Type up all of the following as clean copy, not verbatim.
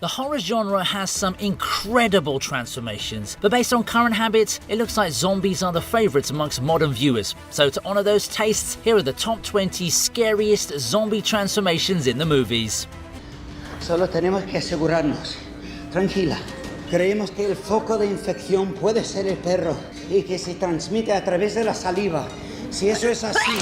The horror genre has some incredible transformations, but based on current habits, it looks like zombies are the favourites amongst modern viewers. So to honour those tastes, here are the top 20 scariest zombie transformations in the movies. Solo tenemos que asegurarnos. Tranquila. Creemos que el foco de infección puede ser el perro y que se transmite a través de la saliva. Si eso es así...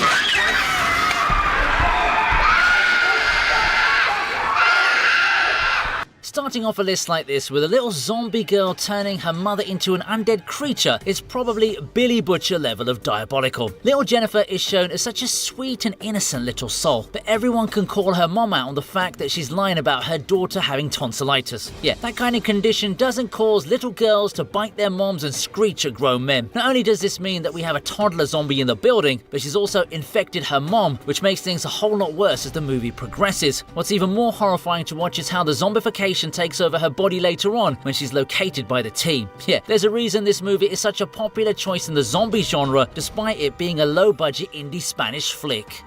Starting off a list like this with a little zombie girl turning her mother into an undead creature is probably Billy Butcher level of diabolical. Little Jennifer is shown as such a sweet and innocent little soul, but everyone can call her mom out on the fact that she's lying about her daughter having tonsillitis. Yeah, that kind of condition doesn't cause little girls to bite their moms and screech at grown men. Not only does this mean that we have a toddler zombie in the building, but she's also infected her mom, which makes things a whole lot worse as the movie progresses. What's even more horrifying to watch is how the zombification takes over her body later on when she's located by the team. Yeah, there's a reason this movie is such a popular choice in the zombie genre, despite it being a low-budget indie Spanish flick.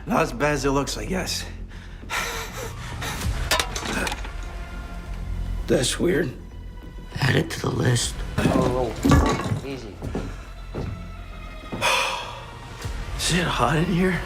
Not as bad as it looks, I guess. That's weird. Add it to the list. Oh, easy. Is it hot in here?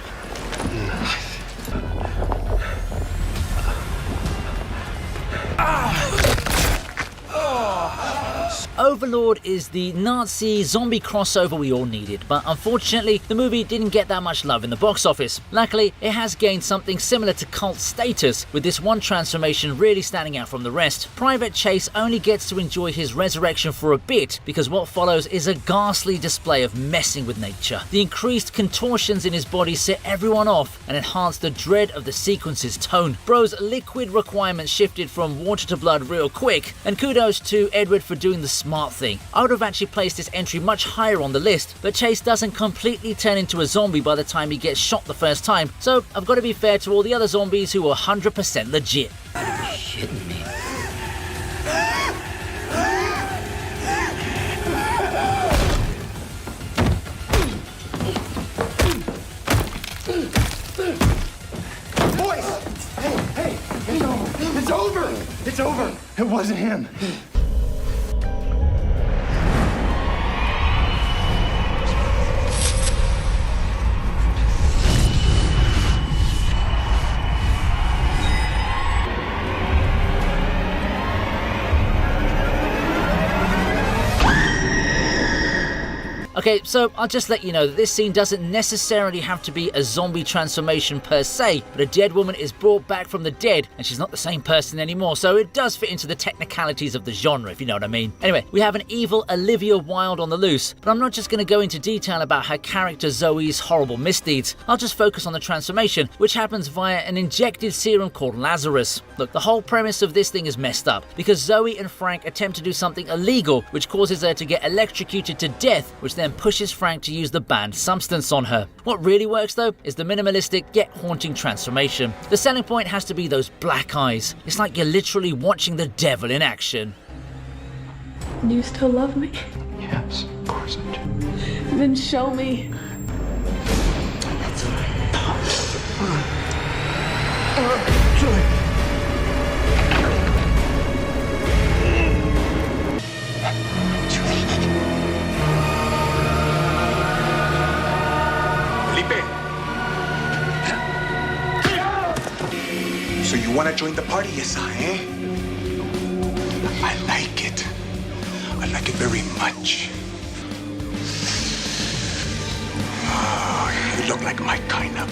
Overlord is the Nazi zombie crossover we all needed, but unfortunately the movie didn't get that much love in the box office. Luckily, it has gained something similar to cult status, with this one transformation really standing out from the rest. Private Chase only gets to enjoy his resurrection for a bit, because what follows is a ghastly display of messing with nature. The increased contortions in his body set everyone off and enhanced the dread of the sequence's tone. Bro's liquid requirements shifted from water to blood real quick, and kudos to Edward for doing the smart thing. I would have actually placed this entry much higher on the list, but Chase doesn't completely turn into a zombie by the time he gets shot the first time, so I've got to be fair to all the other zombies who are 100% legit. Are you shitting me? Boys! Hey, it's over! It's over! It wasn't him. Okay, so I'll just let you know that this scene doesn't necessarily have to be a zombie transformation per se, but a dead woman is brought back from the dead and she's not the same person anymore, so it does fit into the technicalities of the genre, if you know what I mean. Anyway, we have an evil Olivia Wilde on the loose, but I'm not just going to go into detail about her character Zoe's horrible misdeeds. I'll just focus on the transformation, which happens via an injected serum called Lazarus. Look, the whole premise of this thing is messed up, because Zoe and Frank attempt to do something illegal, which causes her to get electrocuted to death, which then pushes Frank to use the banned substance on her. What really works though is the minimalistic yet haunting transformation. The selling point has to be those black eyes. It's like you're literally watching the devil in action. Do you still love me? Yes, of course I do. Then show me. So you want to join the party, yes, eh? I like it. I like it very much. Oh, you look like my kind of...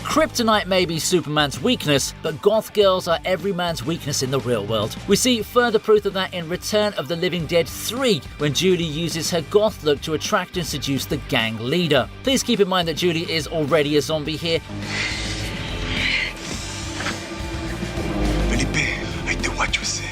Kryptonite may be Superman's weakness, but goth girls are every man's weakness in the real world. We see further proof of that in Return of the Living Dead 3, when Judy uses her goth look to attract and seduce the gang leader. Please keep in mind that Judy is already a zombie here. Felipe, I do what you say.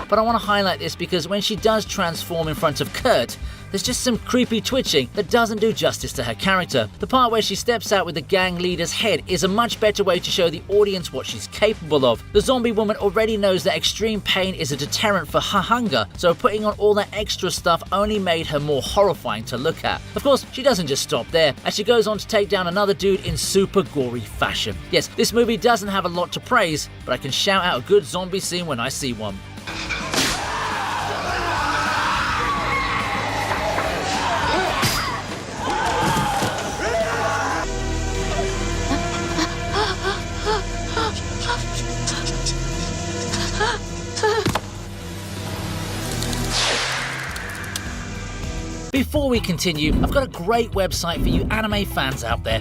But I want to highlight this because when she does transform in front of Kurt, there's just some creepy twitching that doesn't do justice to her character. The part where she steps out with the gang leader's head is a much better way to show the audience what she's capable of. The zombie woman already knows that extreme pain is a deterrent for her hunger, so putting on all that extra stuff only made her more horrifying to look at. Of course, she doesn't just stop there, as she goes on to take down another dude in super gory fashion. Yes, this movie doesn't have a lot to praise, but I can shout out a good zombie scene when I see one. Before we continue, I've got a great website for you anime fans out there.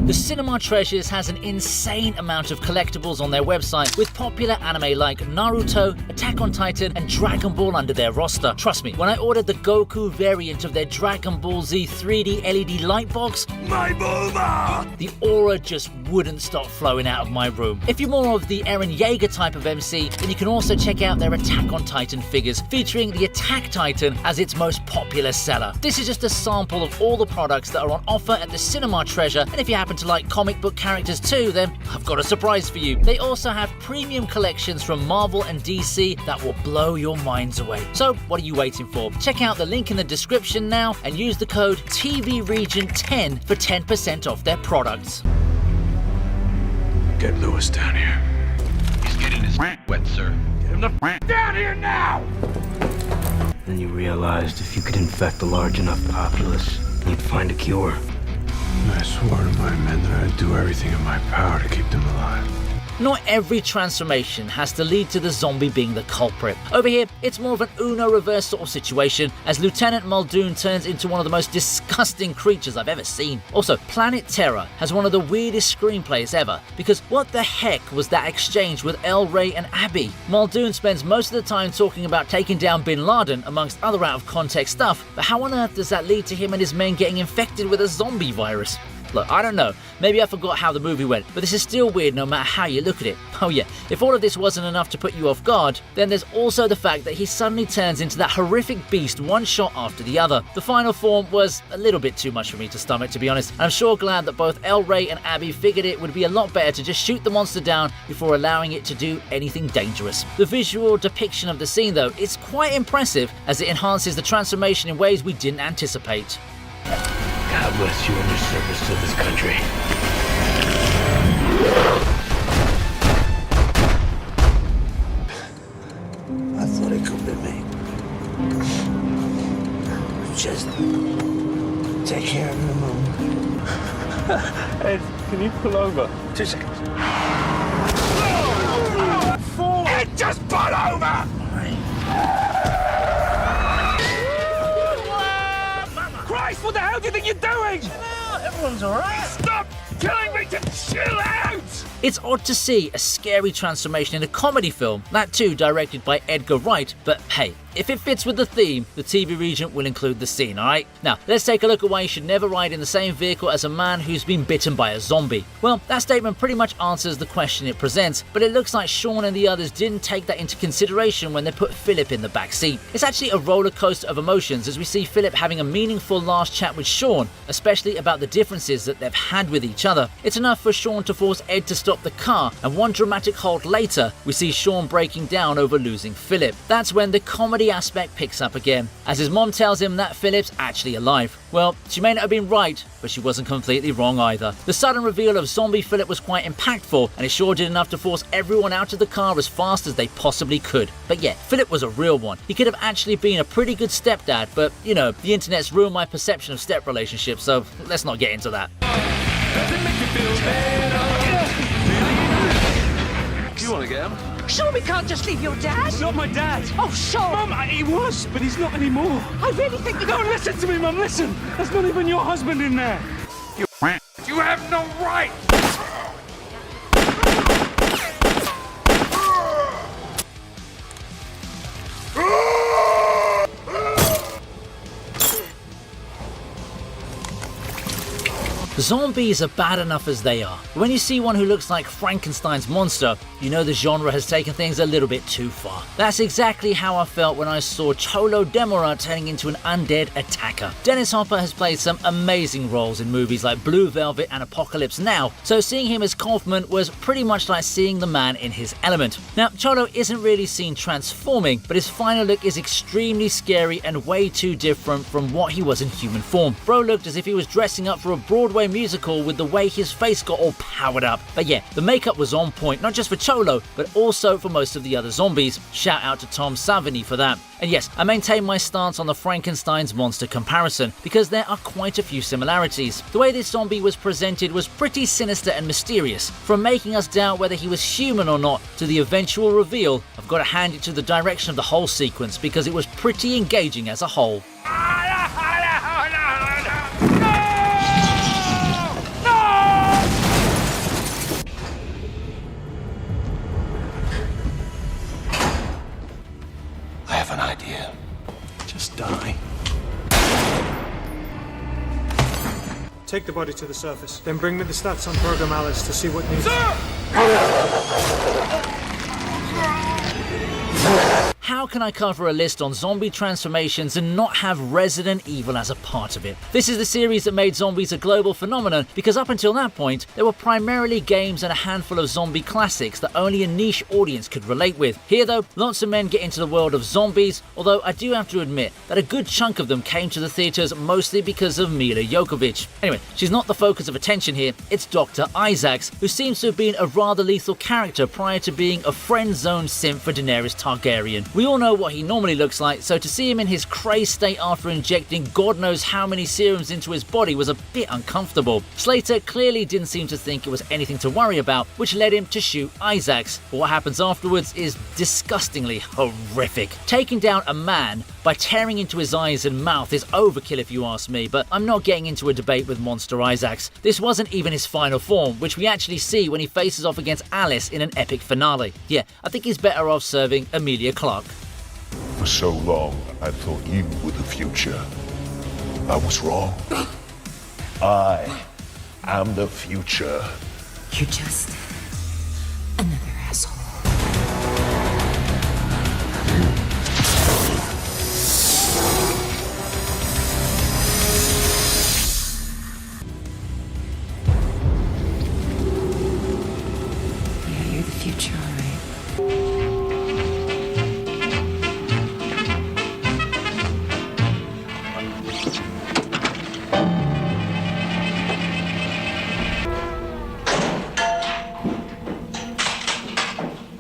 The Cinema Treasures has an insane amount of collectibles on their website, with popular anime like Naruto, Attack on Titan, and Dragon Ball under their roster. Trust me, when I ordered the Goku variant of their Dragon Ball Z 3D LED light box, my boomer! The aura just wouldn't stop flowing out of my room. If you're more of the Eren Yeager type of MC, then you can also check out their Attack on Titan figures, featuring the Attack Titan as its most popular seller. This is just a sample of all the products that are on offer at the Cinema Treasure, and if you happen to like comic book characters too, then I've got a surprise for you. They also have premium collections from Marvel and DC that will blow your minds away. So what are you waiting for? Check out the link in the description now and use the code TVRegent10 for 10% off their products. Get Lewis down here. He's getting his wet, sir. Get him the down here now! Then you realized if you could infect a large enough populace, you'd find a cure. I swore to my men that I'd do everything in my power to keep them alive. Not every transformation has to lead to the zombie being the culprit. Over here, it's more of an Uno reverse sort of situation, as Lieutenant Muldoon turns into one of the most disgusting creatures I've ever seen. Also, Planet Terror has one of the weirdest screenplays ever, because what the heck was that exchange with El Rey and Abby? Muldoon spends most of the time talking about taking down Bin Laden, amongst other out of context stuff, but how on earth does that lead to him and his men getting infected with a zombie virus? Look, I don't know, maybe I forgot how the movie went, but this is still weird no matter how you look at it. Oh yeah, if all of this wasn't enough to put you off guard, then there's also the fact that he suddenly turns into that horrific beast one shot after the other. The final form was a little bit too much for me to stomach, to be honest. I'm sure glad that both El Rey and Abby figured it would be a lot better to just shoot the monster down before allowing it to do anything dangerous. The visual depiction of the scene though is quite impressive, as it enhances the transformation in ways we didn't anticipate. God bless you and your service to this country. I thought it could be me. Just take care of your mom. Ed, can you pull over? 2 seconds. Ed, just pull over! Christ, what the hell do you think you're doing? Chill out, everyone's alright. Stop telling me to chill out! It's odd to see a scary transformation in a comedy film, that too directed by Edgar Wright, but hey, if it fits with the theme, the TV Regent will include the scene, alright? Now, let's take a look at why you should never ride in the same vehicle as a man who's been bitten by a zombie. Well, that statement pretty much answers the question it presents, but it looks like Sean and the others didn't take that into consideration when they put Philip in the back seat. It's actually a roller coaster of emotions as we see Philip having a meaningful last chat with Sean, especially about the differences that they've had with each other. It's enough for Sean to force Ed to stop the car, and one dramatic halt later, we see Sean breaking down over losing Philip. That's when the comedy aspect picks up again, as his mom tells him that Philip's actually alive. Well, she may not have been right, but she wasn't completely wrong either. The sudden reveal of zombie Philip was quite impactful, and it sure did enough to force everyone out of the car as fast as they possibly could. But yeah, Philip was a real one. He could have actually been a pretty good stepdad, but you know, the internet's ruined my perception of step relationships, so let's not get into that. Do you want to get him? Sure, we can't just leave your dad. He's not my dad. Oh, sure. Mum, he was, but he's not anymore. I really think we No, listen to me, Mum, listen. There's not even your husband in there. You have no right! Zombies are bad enough as they are. When you see one who looks like Frankenstein's monster, you know the genre has taken things a little bit too far. That's exactly how I felt when I saw Cholo Demora turning into an undead attacker. Dennis Hopper has played some amazing roles in movies like Blue Velvet and Apocalypse Now, so seeing him as Kaufman was pretty much like seeing the man in his element. Now, Cholo isn't really seen transforming, but his final look is extremely scary and way too different from what he was in human form. Bro looked as if he was dressing up for a Broadway musical with the way his face got all powered up. But yeah, the makeup was on point, not just for Cholo, but also for most of the other zombies. Shout out to Tom Savini for that. And yes, I maintain my stance on the Frankenstein's monster comparison, because there are quite a few similarities. The way this zombie was presented was pretty sinister and mysterious. From making us doubt whether he was human or not, to the eventual reveal, I've got to hand it to the direction of the whole sequence, because it was pretty engaging as a whole. I have an idea. Just die. Take the body to the surface, then bring me the stats on Program Alice to see what needs... How can I cover a list on zombie transformations and not have Resident Evil as a part of it? This is the series that made zombies a global phenomenon, because up until that point, there were primarily games and a handful of zombie classics that only a niche audience could relate with. Here though, lots of men get into the world of zombies, although I do have to admit that a good chunk of them came to the theaters mostly because of Mila Jovovich. Anyway, she's not the focus of attention here, it's Dr. Isaacs, who seems to have been a rather lethal character prior to being a friend-zoned simp for Daenerys Targaryen. We all know what he normally looks like, so to see him in his crazed state after injecting God knows how many serums into his body was a bit uncomfortable. Slater clearly didn't seem to think it was anything to worry about, which led him to shoot Isaacs. But what happens afterwards is disgustingly horrific. Taking down a man by tearing into his eyes and mouth is overkill if you ask me, but I'm not getting into a debate with Monster Isaacs. This wasn't even his final form, which we actually see when he faces off against Alice in an epic finale. Yeah, I think he's better off serving Emilia Clarke. For so long, I thought you were the future. I was wrong. I am the future. You're just another asshole. Yeah, you're the future, all right.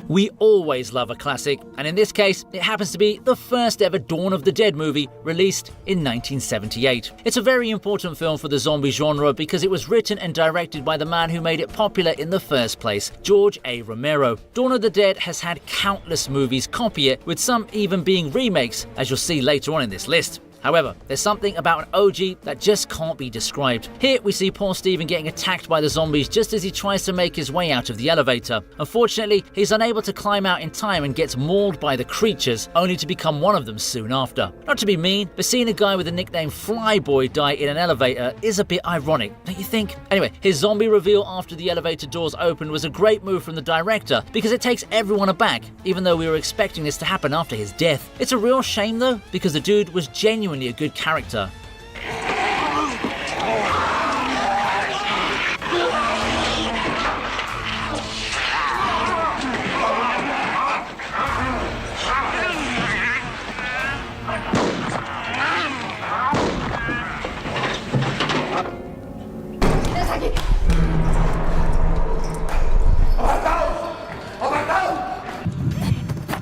We always love a classic, and in this case, it happens to be the first ever Dawn of the Dead movie, released in 1978. It's a very important film for the zombie genre because it was written and directed by the man who made it popular in the first place, George A. Romero. Dawn of the Dead has had countless movies copy it, with some even being remakes, as you'll see later on in this list. However, there's something about an OG that just can't be described. Here we see poor Steven getting attacked by the zombies just as he tries to make his way out of the elevator. Unfortunately, he's unable to climb out in time and gets mauled by the creatures, only to become one of them soon after. Not to be mean, but seeing a guy with the nickname Flyboy die in an elevator is a bit ironic, don't you think? Anyway, his zombie reveal after the elevator doors opened was a great move from the director because it takes everyone aback, even though we were expecting this to happen after his death. It's a real shame though, because the dude was genuinely a good character.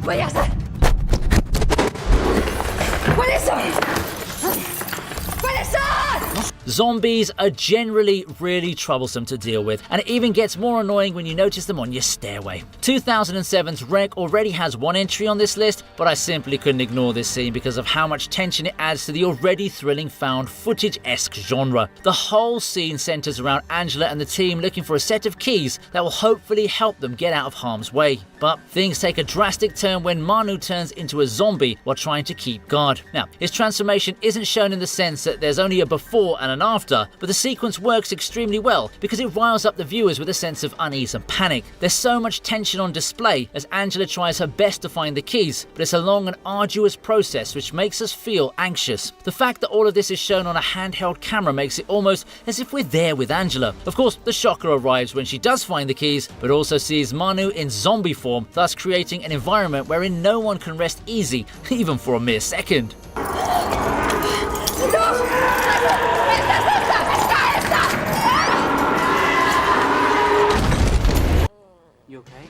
Voy a hacer. ¡Puede ser! ¡Puede ser! Zombies are generally really troublesome to deal with, and it even gets more annoying when you notice them on your stairway. 2007's Wreck already has one entry on this list, but I simply couldn't ignore this scene because of how much tension it adds to the already thrilling found footage-esque genre. The whole scene centers around Angela and the team looking for a set of keys that will hopefully help them get out of harm's way. But things take a drastic turn when Manu turns into a zombie while trying to keep guard. Now, his transformation isn't shown in the sense that there's only a before and and after, but the sequence works extremely well because it riles up the viewers with a sense of unease and panic. There's so much tension on display as Angela tries her best to find the keys, but it's a long and arduous process which makes us feel anxious. The fact that all of this is shown on a handheld camera makes it almost as if we're there with Angela. Of course, the shocker arrives when she does find the keys, but also sees Manu in zombie form, thus creating an environment wherein no one can rest easy, even for a mere second. You okay?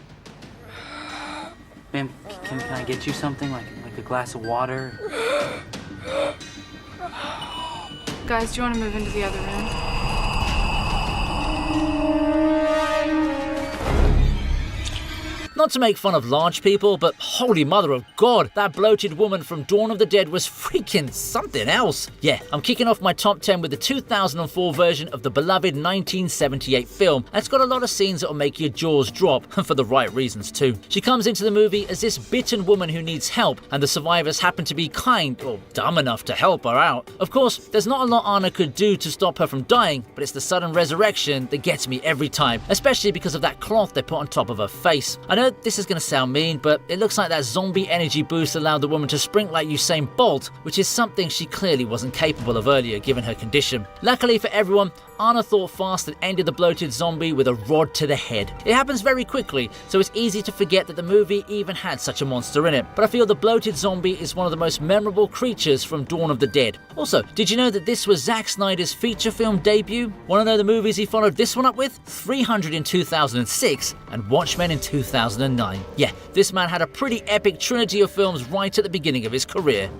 Ma'am, can I get you something like a glass of water? Guys, do you want to move into the other room? Not to make fun of large people, but holy mother of God, that bloated woman from Dawn of the Dead was freaking something else. Yeah, I'm kicking off my top 10 with the 2004 version of the beloved 1978 film. And it's got a lot of scenes that will make your jaws drop, and for the right reasons too. She comes into the movie as this bitten woman who needs help, and the survivors happen to be kind or dumb enough to help her out. Of course, there's not a lot Anna could do to stop her from dying, but it's the sudden resurrection that gets me every time, especially because of that cloth they put on top of her face. I know this is going to sound mean, but it looks like that zombie energy boost allowed the woman to sprint like Usain Bolt, which is something she clearly wasn't capable of earlier given her condition. Luckily for everyone, Anna thought fast and ended the bloated zombie with a rod to the head. It happens very quickly, so it's easy to forget that the movie even had such a monster in it. But I feel the bloated zombie is one of the most memorable creatures from Dawn of the Dead. Also, did you know that this was Zack Snyder's feature film debut? Want to know the movies he followed this one up with? 300 in 2006 and Watchmen in 2009. Yeah, this man had a pretty epic trinity of films right at the beginning of his career.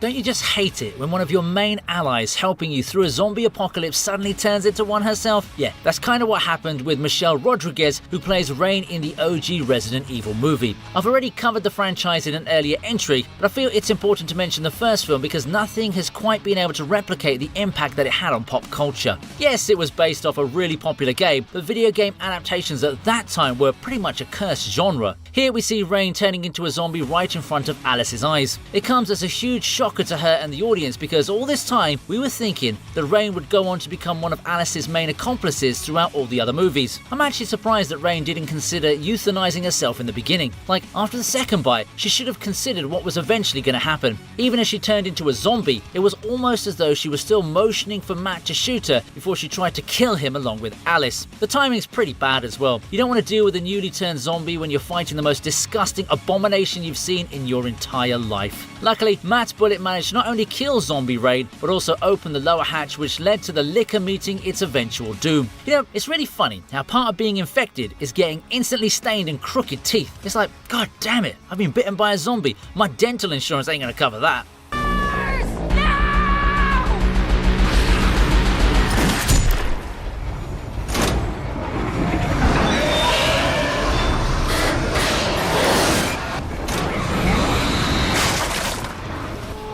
Don't you just hate it when one of your main allies helping you through a zombie apocalypse suddenly turns into one herself? Yeah, that's kind of what happened with Michelle Rodriguez, who plays Rain in the OG Resident Evil movie. I've already covered the franchise in an earlier entry, but I feel it's important to mention the first film because nothing has quite been able to replicate the impact that it had on pop culture. Yes, it was based off a really popular game, but video game adaptations at that time were pretty much a cursed genre. Here we see Rain turning into a zombie right in front of Alice's eyes. It comes as a huge shocker to her and the audience because all this time we were thinking that Rain would go on to become one of Alice's main accomplices throughout all the other movies. I'm actually surprised that Rain didn't consider euthanizing herself in the beginning. Like, after the second bite, she should have considered what was eventually going to happen. Even as she turned into a zombie, it was almost as though she was still motioning for Matt to shoot her before she tried to kill him along with Alice. The timing's pretty bad as well. You don't want to deal with a newly turned zombie when you're fighting the most disgusting abomination you've seen in your entire life. Luckily, Matt's bullet managed to not only kill zombie Rain, but also open the lower hatch, which led to the liquor meeting its eventual doom. You know, it's really funny how part of being infected is getting instantly stained and crooked teeth. It's like, god damn it, I've been bitten by a zombie. My dental insurance ain't gonna cover that.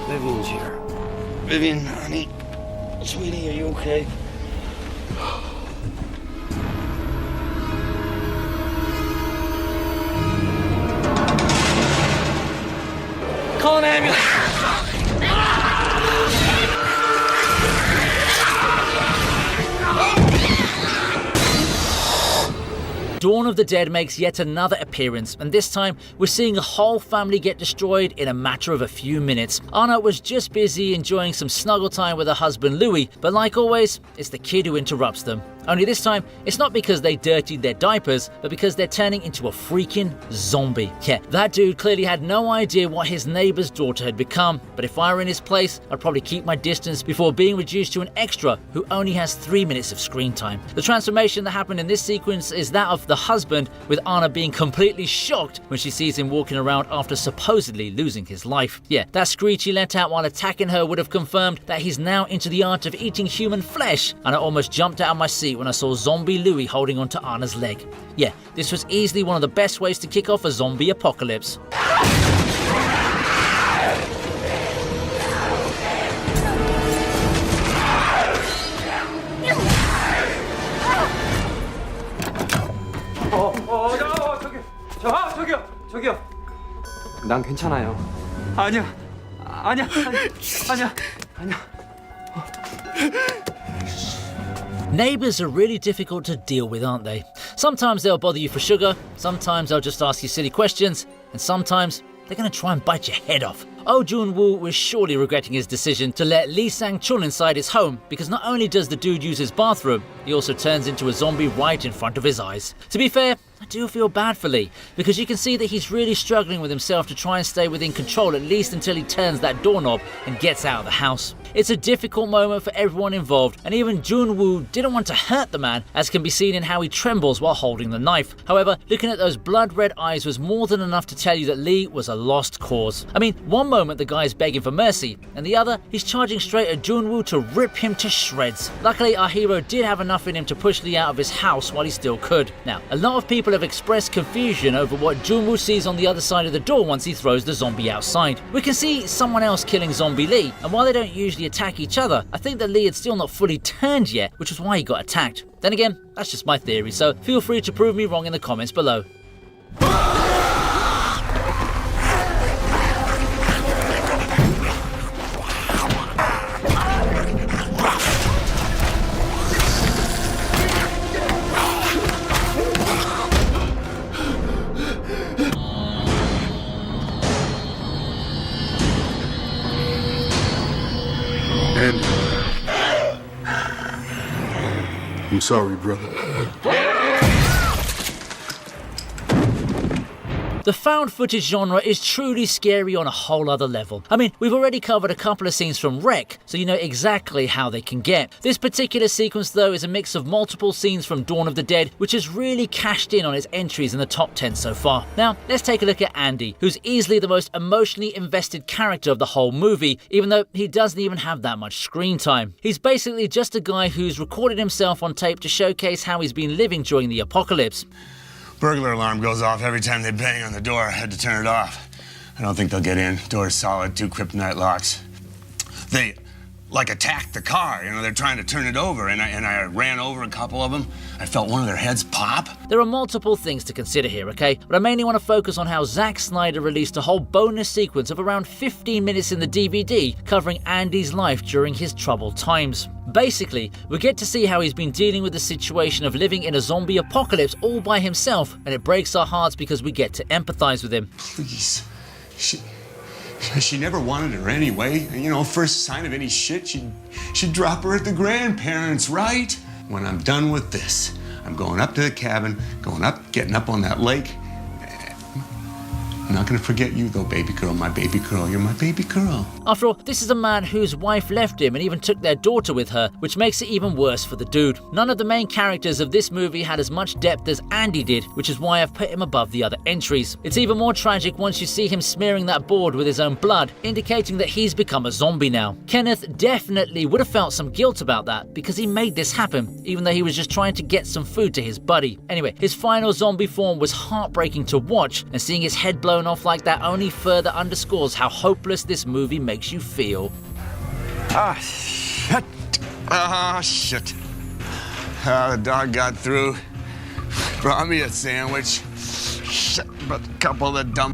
Vivian's here. Vivian, honey, sweetie, are you okay? Call an ambulance! Dawn of the Dead makes yet another appearance, and this time we're seeing a whole family get destroyed in a matter of a few minutes. Anna was just busy enjoying some snuggle time with her husband Louis, but like always, it's the kid who interrupts them. Only this time, it's not because they dirtied their diapers, but because they're turning into a freaking zombie. Yeah, that dude clearly had no idea what his neighbor's daughter had become, but if I were in his place, I'd probably keep my distance before being reduced to an extra who only has 3 minutes of screen time. The transformation that happened in this sequence is that of the husband, with Anna being completely shocked when she sees him walking around after supposedly losing his life. Yeah, that screech he let out while attacking her would have confirmed that he's now into the art of eating human flesh, and I almost jumped out of my seat feet when I saw Zombie Louie holding onto Anna's leg. Yeah, this was easily one of the best ways to kick off a zombie apocalypse. 저기요. 난 괜찮아요. 아니야. Neighbours are really difficult to deal with, aren't they? Sometimes they'll bother you for sugar, sometimes they'll just ask you silly questions, and sometimes they're going to try and bite your head off. Oh Jun-woo was surely regretting his decision to let Lee Sang-chul inside his home, because not only does the dude use his bathroom, he also turns into a zombie right in front of his eyes. To be fair, I do feel bad for Lee, because you can see that he's really struggling with himself to try and stay within control, at least until he turns that doorknob and gets out of the house. It's a difficult moment for everyone involved, and even Jun-woo didn't want to hurt the man, as can be seen in how he trembles while holding the knife. However, looking at those blood-red eyes was more than enough to tell you that Lee was a lost cause. I mean, one moment the guy's begging for mercy, and the other, he's charging straight at Jun-woo to rip him to shreds. Luckily, our hero did have enough in him to push Lee out of his house while he still could. Now, a lot of people have expressed confusion over what Jun-woo sees on the other side of the door once he throws the zombie outside. We can see someone else killing Zombie Lee, and while they don't usually attack each other, I think that Lee had still not fully turned yet, which was why he got attacked. Then again, that's just my theory, so feel free to prove me wrong in the comments below. I'm sorry, brother. The found footage genre is truly scary on a whole other level. I mean, we've already covered a couple of scenes from Wreck, so you know exactly how they can get. This particular sequence though is a mix of multiple scenes from Dawn of the Dead, which has really cashed in on its entries in the top 10 so far. Now, let's take a look at Andy, who's easily the most emotionally invested character of the whole movie, even though he doesn't even have that much screen time. He's basically just a guy who's recorded himself on tape to showcase how he's been living during the apocalypse. Burglar alarm goes off every time they bang on the door. I had to turn it off. I don't think they'll get in. Door's solid, 2 kryptonite locks. They, attacked the car. You know, they're trying to turn it over, and I ran over a couple of them. I felt one of their heads pop. There are multiple things to consider here, okay? But I mainly want to focus on how Zack Snyder released a whole bonus sequence of around 15 minutes in the DVD covering Andy's life during his troubled times. Basically, we get to see how he's been dealing with the situation of living in a zombie apocalypse all by himself, and it breaks our hearts because we get to empathize with him. Please. She never wanted her anyway. You know, first sign of any shit, she'd drop her at the grandparents', right? When I'm done with this, I'm going up to the cabin, getting up on that lake. I'm not gonna forget you though, baby girl, my baby girl. You're my baby girl. After all, this is a man whose wife left him and even took their daughter with her, which makes it even worse for the dude. None of the main characters of this movie had as much depth as Andy did, which is why I've put him above the other entries. It's even more tragic once you see him smearing that board with his own blood, indicating that he's become a zombie now. Kenneth definitely would have felt some guilt about that, because he made this happen, even though he was just trying to get some food to his buddy. Anyway, his final zombie form was heartbreaking to watch, and seeing his head blown off like that only further underscores how hopeless this movie makes you feel. Ah, shit. Ah, shit. The dog got through. Brought me a sandwich. Shit, but a couple of the dumb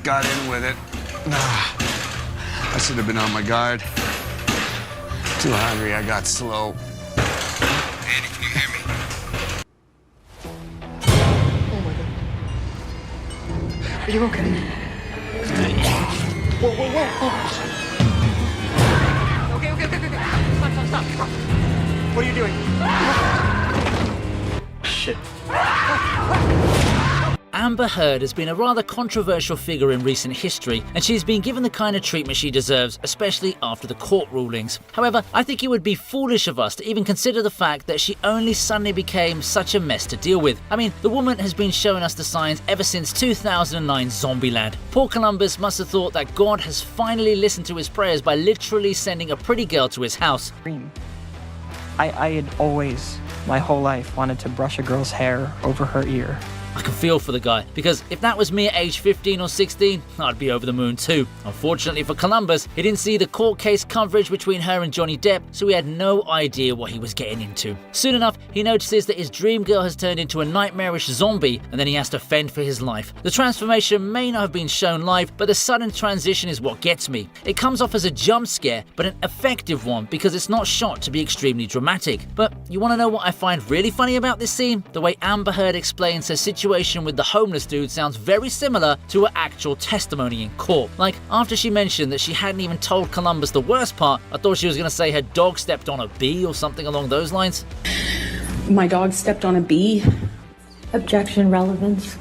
got in with it. I should have been on my guard. Too hungry, I got slow. Andy, can you hear me? Are you okay? Whoa. Okay. Stop. What are you doing? Shit. Amber Heard has been a rather controversial figure in recent history, and she's been given the kind of treatment she deserves, especially after the court rulings. However, I think it would be foolish of us to even consider the fact that she only suddenly became such a mess to deal with. I mean, the woman has been showing us the signs ever since 2009 Zombieland. Poor Columbus must have thought that God has finally listened to his prayers by literally sending a pretty girl to his house. I had always my whole life wanted to brush a girl's hair over her ear. I can feel for the guy, because if that was me at age 15 or 16, I'd be over the moon too. Unfortunately for Columbus, he didn't see the court case coverage between her and Johnny Depp, so he had no idea what he was getting into. Soon enough, he notices that his dream girl has turned into a nightmarish zombie, and then he has to fend for his life. The transformation may not have been shown live, but the sudden transition is what gets me. It comes off as a jump scare, but an effective one, because it's not shot to be extremely dramatic. But you want to know what I find really funny about this scene? The way Amber Heard explains her situation with the homeless dude sounds very similar to her actual testimony in court. Like, after she mentioned that she hadn't even told Columbus the worst part, I thought she was going to say her dog stepped on a bee or something along those lines. My dog stepped on a bee. Objection, relevance.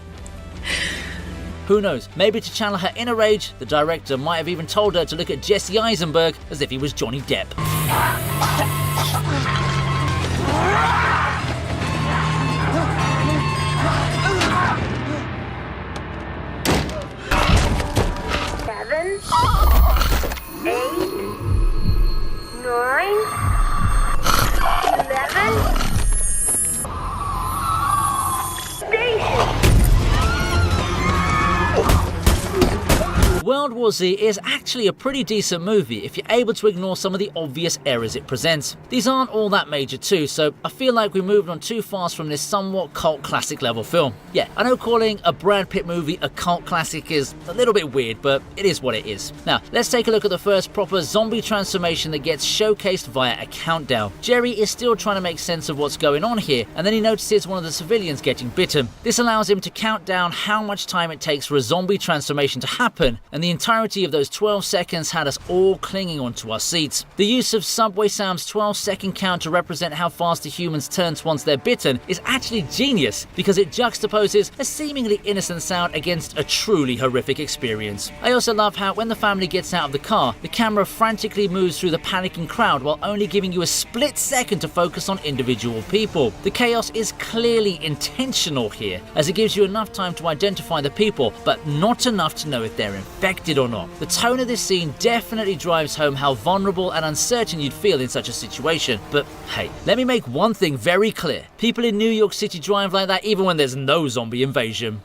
Who knows, maybe to channel her inner rage, the director might have even told her to look at Jesse Eisenberg as if he was Johnny Depp. World War Z is actually a pretty decent movie if you're able to ignore some of the obvious errors it presents. These aren't all that major too, so I feel like we moved on too fast from this somewhat cult classic level film. Yeah, I know calling a Brad Pitt movie a cult classic is a little bit weird, but it is what it is. Now, let's take a look at the first proper zombie transformation that gets showcased via a countdown. Jerry is still trying to make sense of what's going on here, and then he notices one of the civilians getting bitten. This allows him to count down how much time it takes for a zombie transformation to happen, and the entirety of those 12 seconds had us all clinging onto our seats. The use of Subway Sam's 12-second count to represent how fast the humans turn once they're bitten is actually genius, because it juxtaposes a seemingly innocent sound against a truly horrific experience. I also love how when the family gets out of the car, the camera frantically moves through the panicking crowd while only giving you a split second to focus on individual people. The chaos is clearly intentional here, as it gives you enough time to identify the people, but not enough to know if they're infected or not. The tone of this scene definitely drives home how vulnerable and uncertain you'd feel in such a situation. But hey, let me make one thing very clear. People in New York City drive like that even when there's no zombie invasion.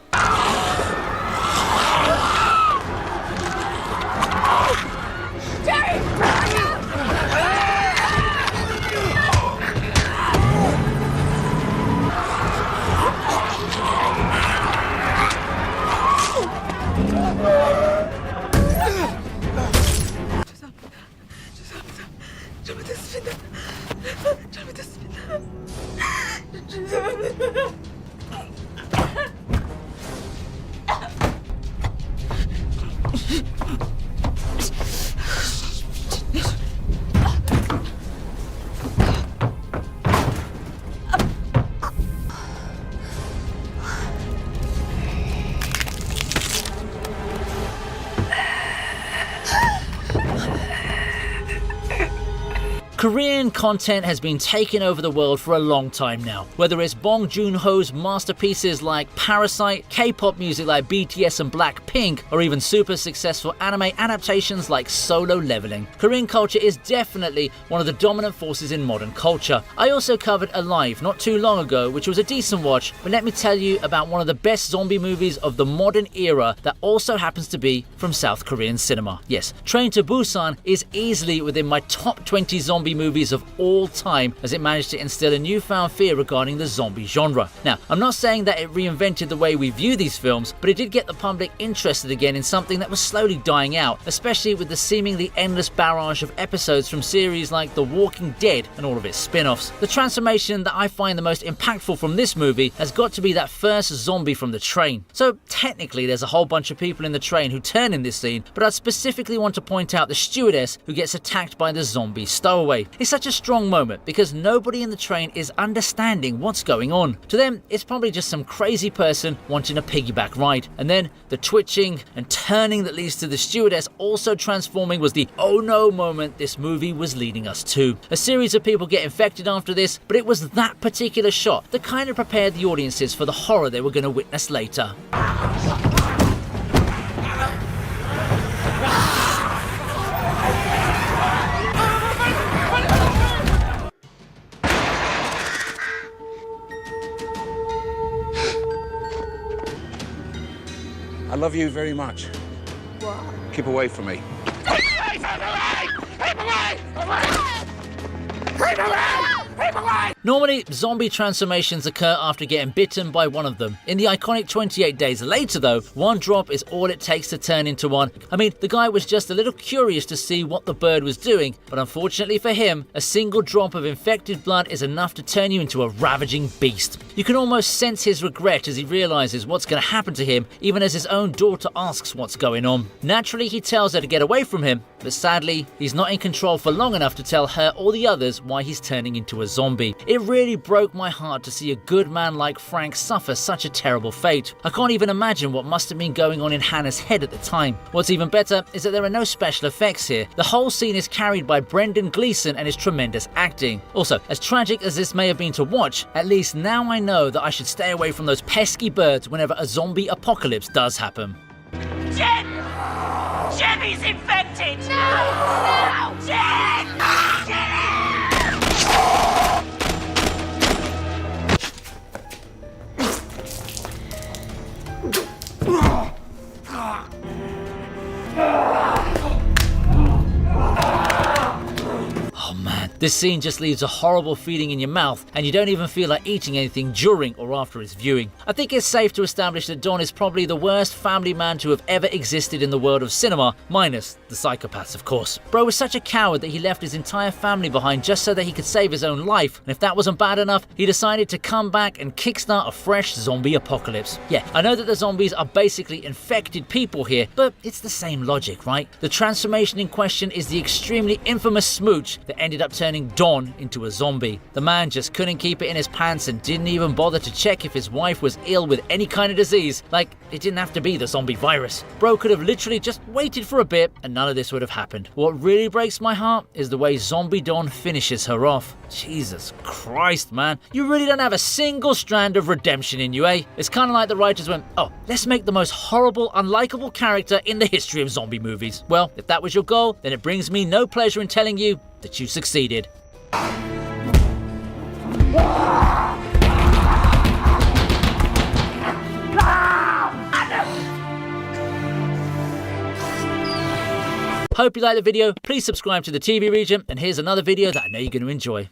Korean content has been taking over the world for a long time now. Whether it's Bong Joon-ho's masterpieces like Parasite, K-pop music like BTS and Blackpink, or even super successful anime adaptations like Solo Leveling, Korean culture is definitely one of the dominant forces in modern culture. I also covered Alive not too long ago, which was a decent watch, but let me tell you about one of the best zombie movies of the modern era that also happens to be from South Korean cinema. Yes, Train to Busan is easily within my top 20 zombie movies of all time, as it managed to instill a newfound fear regarding the zombie genre. Now, I'm not saying that it reinvented the way we view these films, but it did get the public interested again in something that was slowly dying out, especially with the seemingly endless barrage of episodes from series like The Walking Dead and all of its spin-offs. The transformation that I find the most impactful from this movie has got to be that first zombie from the train. So technically there's a whole bunch of people in the train who turn in this scene, but I'd specifically want to point out the stewardess who gets attacked by the zombie stowaway. It's such a strong moment because nobody in the train is understanding what's going on. To them, it's probably just some crazy person wanting a piggyback ride. And then the twitching and turning that leads to the stewardess also transforming was the oh no moment this movie was leading us to. A series of people get infected after this, but it was that particular shot that kind of prepared the audiences for the horror they were going to witness later. I love you very much. What? Keep away from me. Normally, zombie transformations occur after getting bitten by one of them. In the iconic 28 Days Later though, one drop is all it takes to turn into one. I mean, the guy was just a little curious to see what the bird was doing, but unfortunately for him, a single drop of infected blood is enough to turn you into a ravaging beast. You can almost sense his regret as he realizes what's going to happen to him, even as his own daughter asks what's going on. Naturally, he tells her to get away from him, but sadly, he's not in control for long enough to tell her or the others why he's turning into a zombie. It really broke my heart to see a good man like Frank suffer such a terrible fate. I can't even imagine what must have been going on in Hannah's head at the time. What's even better is that there are no special effects here. The whole scene is carried by Brendan Gleeson and his tremendous acting. Also, as tragic as this may have been to watch, at least now I know that I should stay away from those pesky birds whenever a zombie apocalypse does happen. Jen! Jenny's infected! No! No! Jen! Oh man, this scene just leaves a horrible feeling in your mouth and you don't even feel like eating anything during or after its viewing. I think it's safe to establish that Don is probably the worst family man to have ever existed in the world of cinema, minus the psychopaths of course. Bro was such a coward that he left his entire family behind just so that he could save his own life, and if that wasn't bad enough, he decided to come back and kickstart a fresh zombie apocalypse. Yeah, I know that the zombies are basically infected people here, but it's the same logic, right? The transformation in question is the extremely infamous smooch that ended up turning Don into a zombie. The man just couldn't keep it in his pants and didn't even bother to check if his wife was ill with any kind of disease. Like, it didn't have to be the zombie virus. Bro could have literally just waited for a bit and none of this would have happened. What really breaks my heart is the way Zombie Don finishes her off. Jesus Christ, man. You really don't have a single strand of redemption in you, eh? It's kind of like the writers went, oh, let's make the most horrible, unlikable character in the history of zombie movies. Well, if that was your goal, then it brings me no pleasure in telling you that you succeeded. Hope you liked the video. Please subscribe to the TV Region, and here's another video that I know you're going to enjoy.